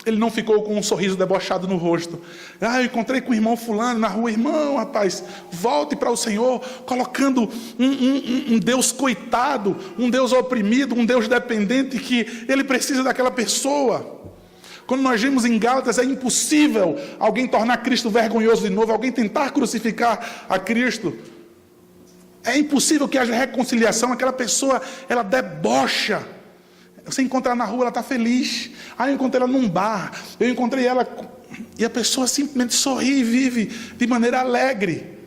Ele não ficou com um sorriso debochado no rosto. Eu encontrei com o irmão fulano na rua. Irmão, rapaz, volte para o Senhor, colocando um Deus coitado, um Deus oprimido, um Deus dependente, que ele precisa daquela pessoa. Quando nós vimos em Gálatas, é impossível alguém tornar Cristo vergonhoso de novo, alguém tentar crucificar a Cristo. É impossível que haja reconciliação, aquela pessoa, ela debocha. Você encontra ela na rua, ela está feliz. Eu encontrei ela num bar, eu encontrei ela, e a pessoa simplesmente sorri e vive de maneira alegre.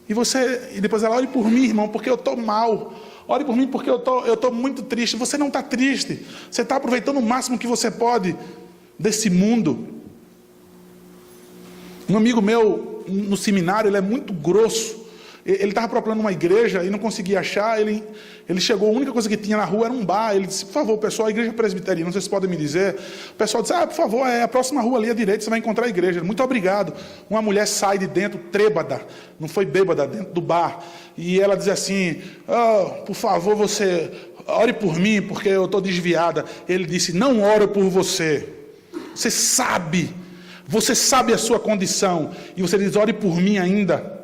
E depois ela, ore por mim, irmão, porque eu estou mal. Ore por mim porque eu estou muito triste. Você não está triste, você está aproveitando o máximo que você pode desse mundo. Um amigo meu, no seminário, ele é muito grosso. Ele estava procurando uma igreja e não conseguia achar. Ele chegou, a única coisa que tinha na rua era um bar. Ele disse, por favor, pessoal, a igreja presbiteriana, vocês podem me dizer? O pessoal disse, por favor, é a próxima rua ali à direita, você vai encontrar a igreja. Muito obrigado. Uma mulher sai de dentro, trêbada, não foi bêbada, dentro do bar. E ela diz assim, por favor, você ore por mim, porque eu estou desviada. Ele disse, não oro por você. Você sabe a sua condição. E você diz, ore por mim ainda.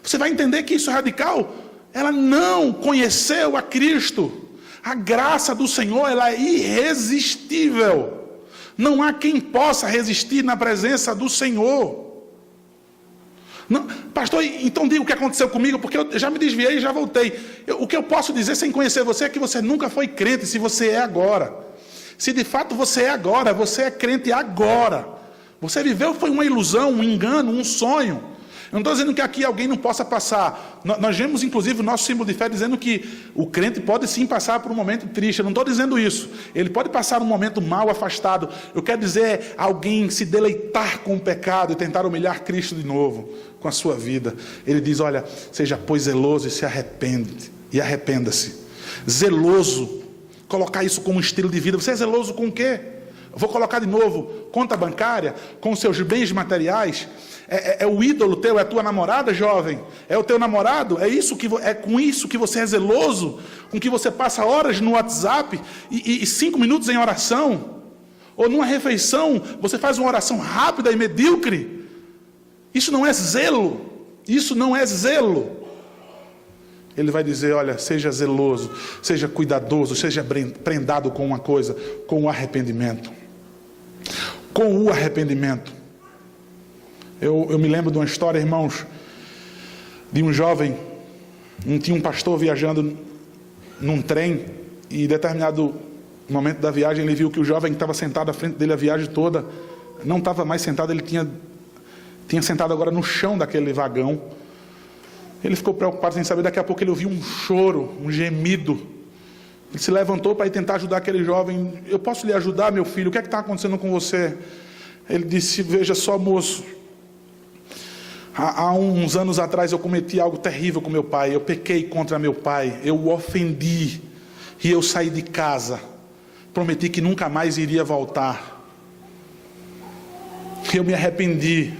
Você vai entender que isso é radical. Ela não conheceu a Cristo. A graça do Senhor, ela é irresistível. Não há quem possa resistir na presença do Senhor. Não, pastor, então diga o que aconteceu comigo, porque eu já me desviei e já voltei. O que eu posso dizer sem conhecer você é que você nunca foi crente, se você é agora. Se de fato você é agora, você é crente agora. Você viveu, foi uma ilusão, um engano, um sonho. Eu não estou dizendo que aqui alguém não possa passar. Nós vemos, inclusive, o nosso símbolo de fé dizendo que o crente pode sim passar por um momento triste. Eu não estou dizendo isso. Ele pode passar um momento mal, afastado. Eu quero dizer, alguém se deleitar com o pecado e tentar humilhar Cristo de novo com a sua vida. Ele diz, olha, seja pois zeloso e arrependa-se. Zeloso, colocar isso como um estilo de vida. Você é zeloso com o quê? Eu vou colocar de novo, conta bancária, com os seus bens materiais. É o ídolo teu, é a tua namorada, jovem? É o teu namorado? É com isso que você é zeloso? Com que você passa horas no WhatsApp e 5 minutos em oração? Ou numa refeição, você faz uma oração rápida e medíocre? Isso não é zelo. Isso não é zelo. Ele vai dizer, olha, seja zeloso, seja cuidadoso, seja prendado com uma coisa, com o arrependimento. Com o arrependimento. Eu me lembro de uma história, irmãos, de um jovem, tinha um pastor viajando num trem, e em determinado momento da viagem ele viu que o jovem que estava sentado à frente dele a viagem toda, não estava mais sentado, ele tinha sentado agora no chão daquele vagão. Ele ficou preocupado sem saber, daqui a pouco ele ouviu um choro, um gemido. Ele se levantou para ir tentar ajudar aquele jovem. Eu posso lhe ajudar, meu filho? O que é que está acontecendo com você? Ele disse, veja só, moço, há uns anos atrás eu cometi algo terrível com meu pai. Eu pequei contra meu pai, eu o ofendi, e eu saí de casa. Prometi que nunca mais iria voltar. Eu me arrependi.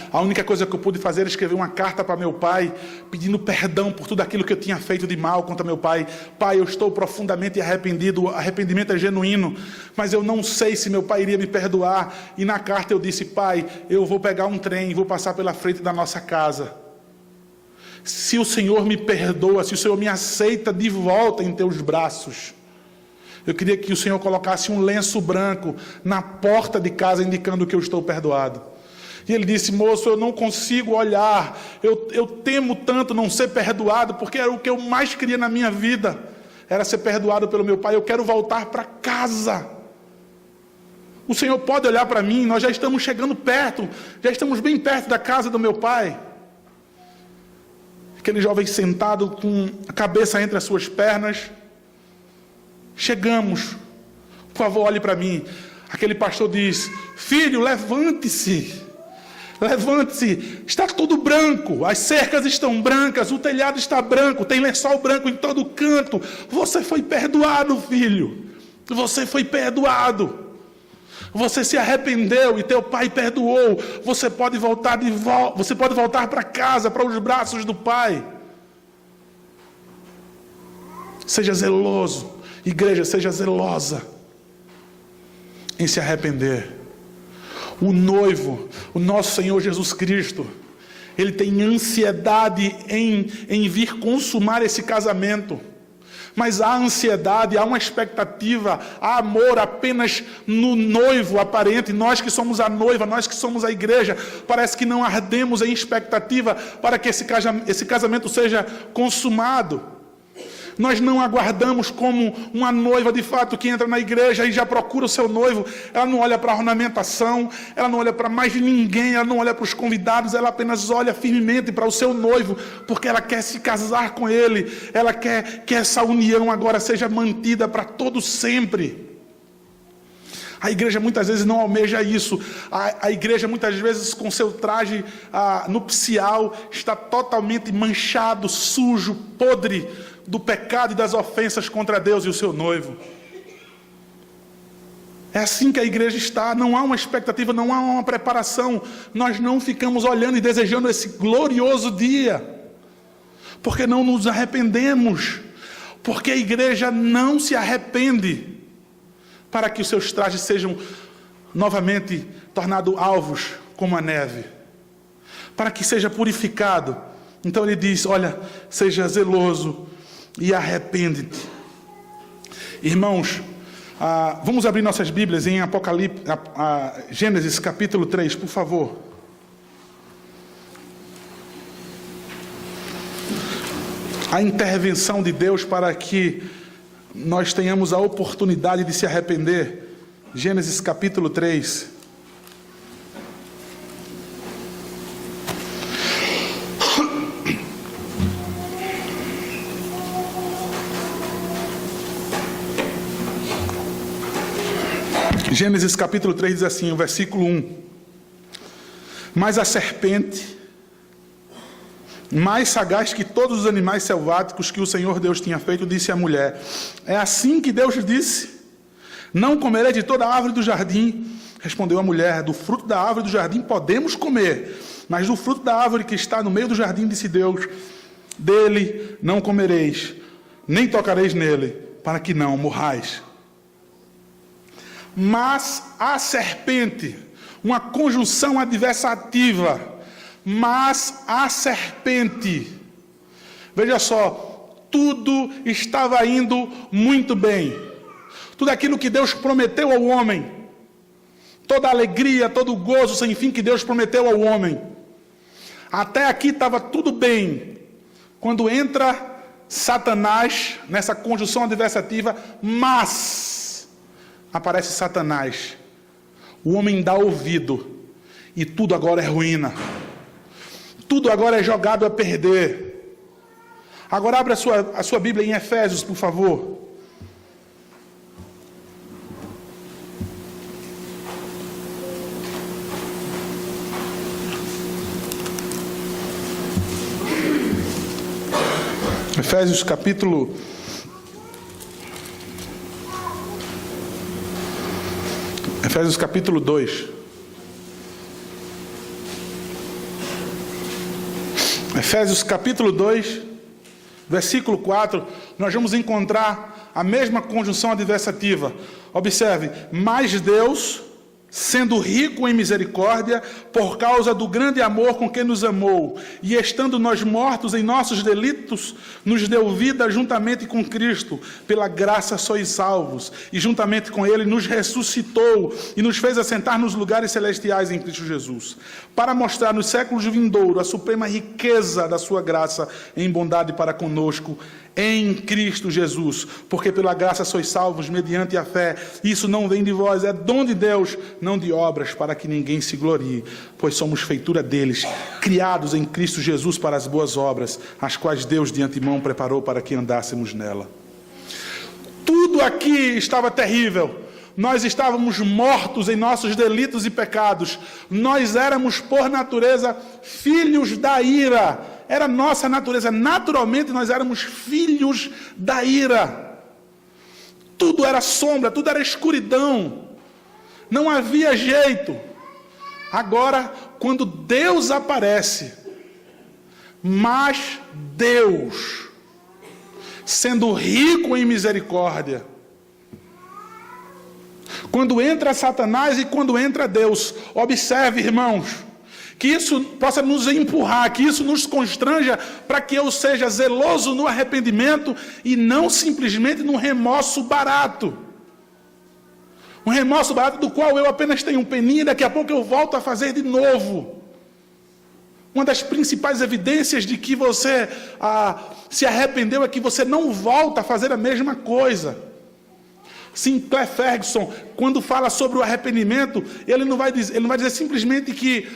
A única coisa que eu pude fazer era escrever uma carta para meu pai, pedindo perdão por tudo aquilo que eu tinha feito de mal contra meu pai. Pai, eu estou profundamente arrependido, o arrependimento é genuíno, mas eu não sei se meu pai iria me perdoar. E na carta eu disse, pai, eu vou pegar um trem e vou passar pela frente da nossa casa. Se o Senhor me perdoa, se o Senhor me aceita de volta em teus braços, eu queria que o Senhor colocasse um lenço branco na porta de casa, indicando que eu estou perdoado. E ele disse: moço, eu não consigo olhar, eu temo tanto não ser perdoado, porque era o que eu mais queria na minha vida, era ser perdoado pelo meu pai. Eu quero voltar para casa. O Senhor pode olhar para mim, nós já estamos chegando perto, já estamos bem perto da casa do meu pai. Aquele jovem sentado com a cabeça entre as suas pernas. Chegamos, por favor, olhe para mim. Aquele pastor diz: filho, levante-se, levante-se, está tudo branco, as cercas estão brancas, o telhado está branco, tem lençol branco em todo canto. Você foi perdoado, filho, você foi perdoado. Você se arrependeu e teu pai perdoou. Você pode voltar você pode voltar para casa, para os braços do pai. Seja zeloso, igreja, seja zelosa em se arrepender. O noivo, o nosso Senhor Jesus Cristo, ele tem ansiedade em vir consumar esse casamento. Mas há ansiedade, há uma expectativa, há amor apenas no noivo aparente. Nós que somos a noiva, nós que somos a igreja, parece que não ardemos em expectativa para que esse casamento seja consumado. Nós não aguardamos como uma noiva de fato que entra na igreja e já procura o seu noivo. Ela não olha para a ornamentação, ela não olha para mais ninguém, ela não olha para os convidados, ela apenas olha firmemente para o seu noivo, porque ela quer se casar com ele, ela quer que essa união agora seja mantida para todo sempre. A igreja muitas vezes não almeja isso. A igreja muitas vezes com seu traje nupcial está totalmente manchado, sujo, podre do pecado e das ofensas contra Deus e o seu noivo. É assim que a igreja está. Não há uma expectativa, não há uma preparação. Nós não ficamos olhando e desejando esse glorioso dia, porque não nos arrependemos, porque a igreja não se arrepende, para que os seus trajes sejam novamente tornados alvos como a neve, para que seja purificado. Então ele diz: olha, seja zeloso e arrepende-te. Irmãos, vamos abrir nossas Bíblias em Gênesis capítulo 3, por favor. A intervenção de Deus para que nós tenhamos a oportunidade de se arrepender. Gênesis capítulo 3. Gênesis capítulo 3 diz assim, o versículo 1. Mas a serpente, mais sagaz que todos os animais selváticos que o Senhor Deus tinha feito, disse à mulher: é assim que Deus disse: não comerei de toda a árvore do jardim. Respondeu a mulher: do fruto da árvore do jardim podemos comer, mas do fruto da árvore que está no meio do jardim, disse Deus, dele não comereis, nem tocareis nele, para que não morrais. Mas a serpente, uma conjunção adversativa, mas a serpente, veja só, tudo estava indo muito bem, tudo aquilo que Deus prometeu ao homem, toda a alegria, todo o gozo sem fim que Deus prometeu ao homem, até aqui estava tudo bem, quando entra Satanás nessa conjunção adversativa, mas aparece Satanás, o homem dá ouvido, e tudo agora é ruína, tudo agora é jogado a perder. Agora abra a sua Bíblia em Efésios, por favor. Efésios capítulo 2. Efésios capítulo 2, versículo 4, nós vamos encontrar a mesma conjunção adversativa. Observe, mas Deus, sendo rico em misericórdia, por causa do grande amor com que nos amou, e estando nós mortos em nossos delitos, nos deu vida juntamente com Cristo, pela graça sois salvos, e juntamente com Ele nos ressuscitou, e nos fez assentar nos lugares celestiais em Cristo Jesus, para mostrar nos séculos vindouros a suprema riqueza da sua graça em bondade para conosco, em Cristo Jesus, porque pela graça sois salvos mediante a fé. Isso não vem de vós, é dom de Deus, não de obras, para que ninguém se glorie, pois somos feitura deles, criados em Cristo Jesus para as boas obras, as quais Deus de antemão preparou para que andássemos nela. Tudo aqui estava terrível. Nós estávamos mortos em nossos delitos e pecados. Nós éramos, por natureza, filhos da ira. Era nossa natureza. Naturalmente, nós éramos filhos da ira. Tudo era sombra, tudo era escuridão. Não havia jeito. Agora, quando Deus aparece, mas Deus, sendo rico em misericórdia, quando entra Satanás e quando entra Deus, observe, irmãos, que isso possa nos empurrar, que isso nos constranja para que eu seja zeloso no arrependimento e não simplesmente no remorso barato. Um remorso barato do qual eu apenas tenho um peninho e daqui a pouco eu volto a fazer de novo. Uma das principais evidências de que você se arrependeu é que você não volta a fazer a mesma coisa. Sinclair Ferguson, quando fala sobre o arrependimento, ele não vai dizer simplesmente que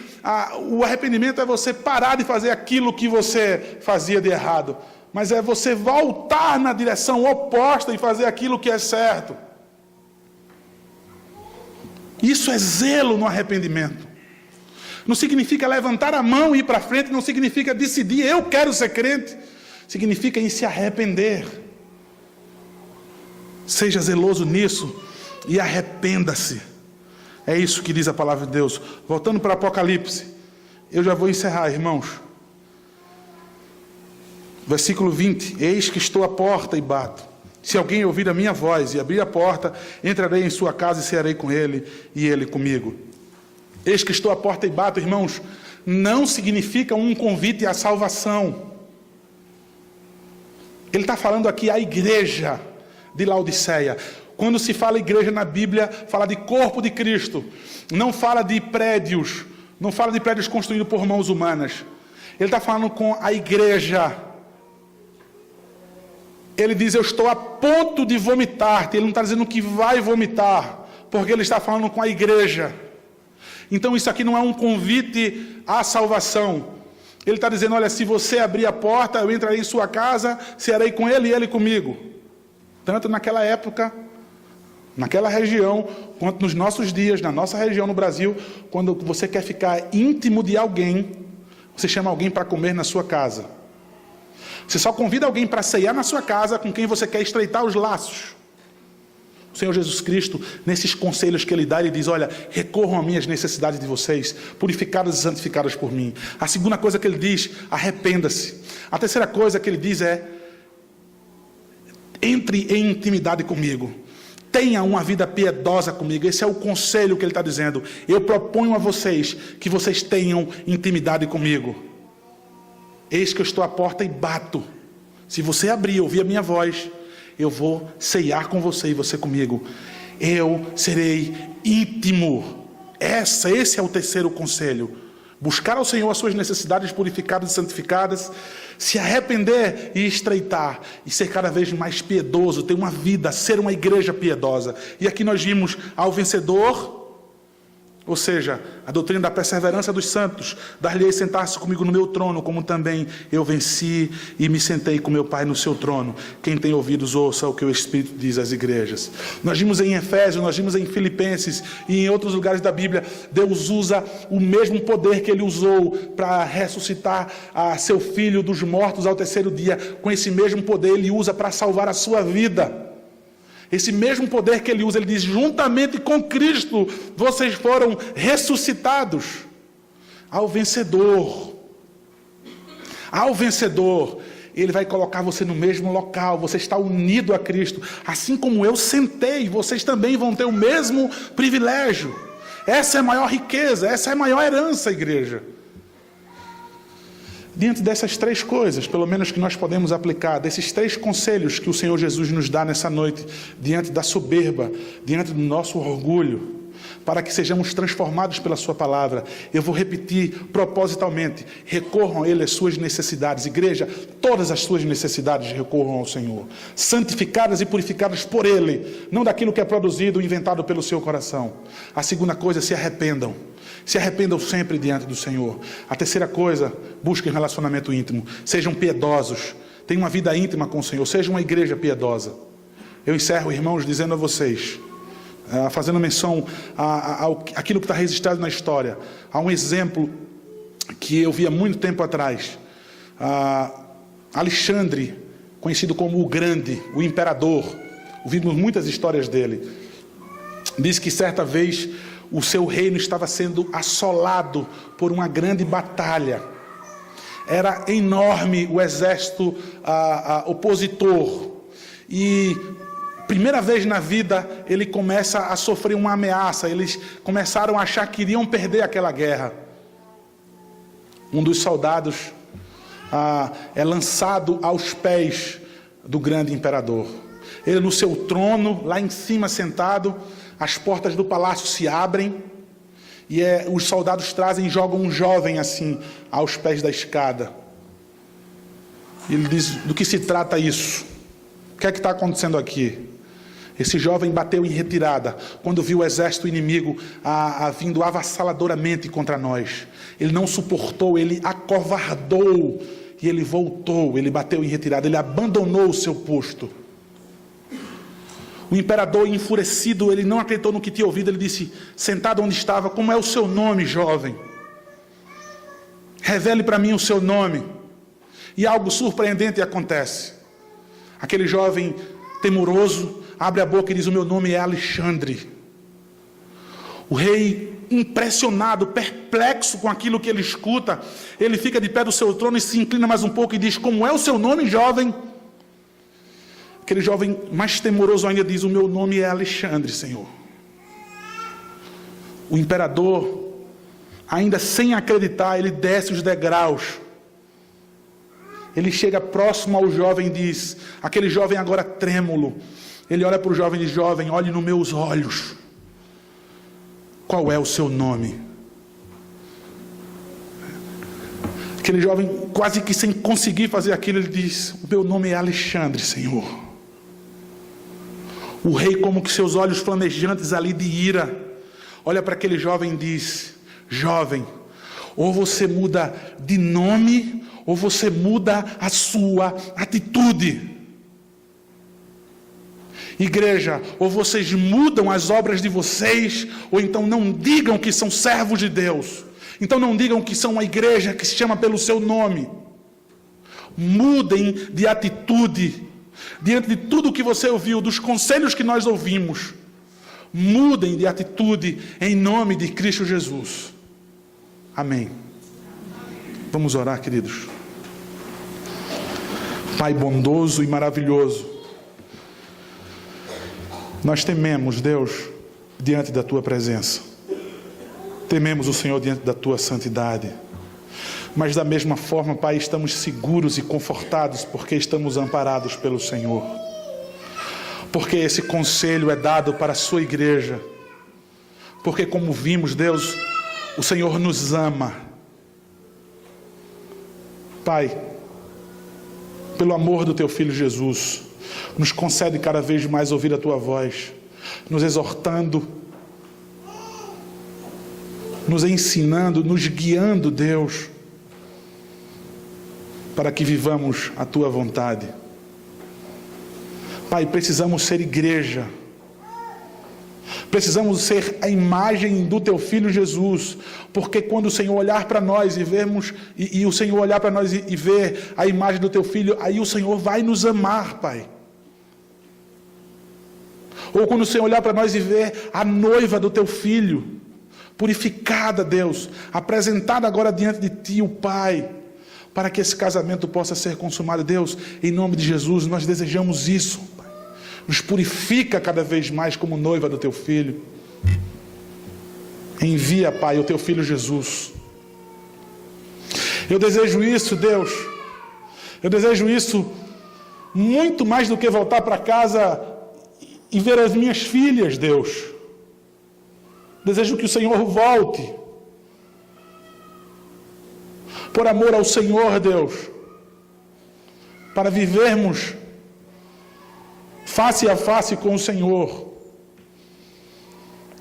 o arrependimento é você parar de fazer aquilo que você fazia de errado, mas é você voltar na direção oposta e fazer aquilo que é certo. Isso é zelo no arrependimento. Não significa levantar a mão e ir para frente, não significa decidir, eu quero ser crente. Significa em se arrepender. Seja zeloso nisso e arrependa-se. É isso que diz a palavra de Deus. Voltando para Apocalipse, eu já vou encerrar, irmãos. Versículo 20: eis que estou à porta e bato. Se alguém ouvir a minha voz e abrir a porta, entrarei em sua casa e cearei com ele e ele comigo. Eis que estou à porta e bato, irmãos, não significa um convite à salvação. Ele está falando aqui à igreja de Laodiceia. Quando se fala igreja na Bíblia, fala de corpo de Cristo. Não fala de prédios. Não fala de prédios construídos por mãos humanas. Ele está falando com a igreja. Ele diz, eu estou a ponto de vomitar. Ele não está dizendo que vai vomitar, porque ele está falando com a igreja. Então isso aqui não é um convite à salvação. Ele está dizendo, olha, se você abrir a porta, eu entrarei em sua casa, cearei com ele e ele comigo. Tanto naquela época, naquela região, quanto nos nossos dias, na nossa região no Brasil, quando você quer ficar íntimo de alguém, você chama alguém para comer na sua casa. Você só convida alguém para ceiar na sua casa com quem você quer estreitar os laços. O Senhor Jesus Cristo, nesses conselhos que Ele dá, Ele diz, olha, recorram a mim as necessidades de vocês, purificadas e santificadas por mim. A segunda coisa que Ele diz, arrependa-se. A terceira coisa que Ele diz é, entre em intimidade comigo. Tenha uma vida piedosa comigo. Esse é o conselho que ele está dizendo. Eu proponho a vocês que vocês tenham intimidade comigo. Eis que eu estou à porta e bato. Se você abrir e ouvir a minha voz, eu vou ceiar com você e você comigo. Eu serei íntimo. Esse é o terceiro conselho. Buscar ao Senhor as suas necessidades purificadas e santificadas, se arrepender e estreitar, e ser cada vez mais piedoso, ter uma vida, ser uma igreja piedosa. E aqui nós vimos ao vencedor, ou seja, a doutrina da perseverança dos santos, dar-lhe sentar-se comigo no meu trono, como também eu venci e me sentei com meu Pai no seu trono. Quem tem ouvidos, ouça o que o Espírito diz às igrejas. Nós vimos em Efésios, nós vimos em Filipenses e em outros lugares da Bíblia, Deus usa o mesmo poder que Ele usou para ressuscitar a seu Filho dos mortos ao terceiro dia. Com esse mesmo poder Ele usa para salvar a sua vida. Esse mesmo poder que Ele usa, Ele diz, juntamente com Cristo, vocês foram ressuscitados. Ao vencedor, Ele vai colocar você no mesmo local, você está unido a Cristo. Assim como eu sentei, vocês também vão ter o mesmo privilégio. Essa é a maior riqueza, essa é a maior herança, igreja. Diante dessas três coisas, pelo menos que nós podemos aplicar, desses três conselhos que o Senhor Jesus nos dá nessa noite, diante da soberba, diante do nosso orgulho, para que sejamos transformados pela sua palavra, eu vou repetir propositalmente: recorram a Ele as suas necessidades. Igreja, todas as suas necessidades recorram ao Senhor, santificadas e purificadas por Ele, não daquilo que é produzido ou inventado pelo seu coração. A segunda coisa, se arrependam. Se arrependam sempre diante do Senhor. A terceira coisa, busquem relacionamento íntimo. Sejam piedosos. Tenham uma vida íntima com o Senhor. Sejam uma igreja piedosa. Eu encerro, irmãos, dizendo a vocês, fazendo menção àquilo que está registrado na história. Há um exemplo que eu vi há muito tempo atrás. Alexandre, conhecido como o Grande, o Imperador. Ouvimos muitas histórias dele. Diz que certa vez o seu reino estava sendo assolado por uma grande batalha. Era enorme o exército opositor. E primeira vez na vida ele começa a sofrer uma ameaça. Eles começaram a achar que iriam perder aquela guerra. Um dos soldados é lançado aos pés do grande imperador. Ele no seu trono, lá em cima sentado, as portas do palácio se abrem e os soldados trazem e jogam um jovem assim aos pés da escada. Ele diz: do que se trata isso? O que é que está acontecendo aqui? Esse jovem bateu em retirada quando viu o exército inimigo vindo avassaladoramente contra nós. Ele não suportou, ele acovardou e ele voltou, ele bateu em retirada, ele abandonou o seu posto. O imperador, enfurecido, ele não acreditou no que tinha ouvido. Ele disse, sentado onde estava: como é o seu nome, jovem? Revele para mim o seu nome. E algo surpreendente acontece. Aquele jovem temoroso abre a boca e diz: o meu nome é Alexandre. O rei, impressionado, perplexo com aquilo que ele escuta, ele fica de pé do seu trono e se inclina mais um pouco e diz: como é o seu nome, jovem? Aquele jovem, mais temoroso ainda, diz: o meu nome é Alexandre, Senhor. O imperador, ainda sem acreditar, ele desce os degraus. Ele chega próximo ao jovem e diz, aquele jovem agora trêmulo, ele olha para o jovem e diz: jovem, olhe nos meus olhos. Qual é o seu nome? Aquele jovem, quase que sem conseguir fazer aquilo, ele diz: o meu nome é Alexandre, Senhor. O rei, como que seus olhos flamejantes ali de ira, olha para aquele jovem e diz: jovem, ou você muda de nome, ou você muda a sua atitude. Igreja, ou vocês mudam as obras de vocês, ou então não digam que são servos de Deus. Então não digam que são uma igreja que se chama pelo seu nome. Mudem de atitude. Diante de tudo que você ouviu, dos conselhos que nós ouvimos, mudem de atitude em nome de Cristo Jesus. Amém. Vamos orar, queridos. Pai bondoso e maravilhoso, nós tememos, Deus, diante da Tua presença. Tememos o Senhor diante da Tua santidade. Mas da mesma forma, Pai, estamos seguros e confortados porque estamos amparados pelo Senhor. Porque esse conselho é dado para a sua igreja. Porque, como vimos, Deus, o Senhor nos ama. Pai, pelo amor do Teu Filho Jesus, nos concede cada vez mais ouvir a Tua voz, nos exortando, nos ensinando, nos guiando, Deus, para que vivamos a Tua vontade. Pai, precisamos ser igreja. Precisamos ser a imagem do Teu Filho Jesus, porque quando o Senhor olhar para nós e vermos, e o Senhor olhar para nós e ver a imagem do Teu Filho, aí o Senhor vai nos amar, Pai. Ou quando o Senhor olhar para nós e ver a noiva do Teu Filho, purificada, Deus, apresentada agora diante de Ti, o Pai, para que esse casamento possa ser consumado. Deus, em nome de Jesus, nós desejamos isso, Pai. Nos purifica cada vez mais como noiva do Teu Filho. Envia, Pai, o teu Filho Jesus. Eu desejo isso, Deus. Eu desejo isso muito mais do que voltar para casa e ver as minhas filhas, Deus. Desejo que o Senhor volte. Por amor ao Senhor, Deus. Para vivermos face a face com o Senhor.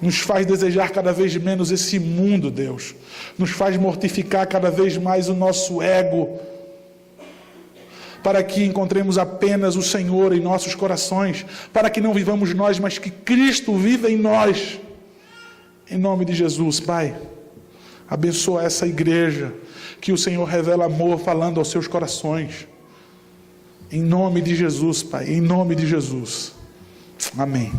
Nos faz desejar cada vez menos esse mundo, Deus. Nos faz mortificar cada vez mais o nosso ego. Para que encontremos apenas o Senhor em nossos corações. Para que não vivamos nós, mas que Cristo viva em nós. Em nome de Jesus, Pai. Abençoa essa igreja. Que o Senhor revela amor falando aos seus corações. Em nome de Jesus, Pai. Em nome de Jesus. Amém.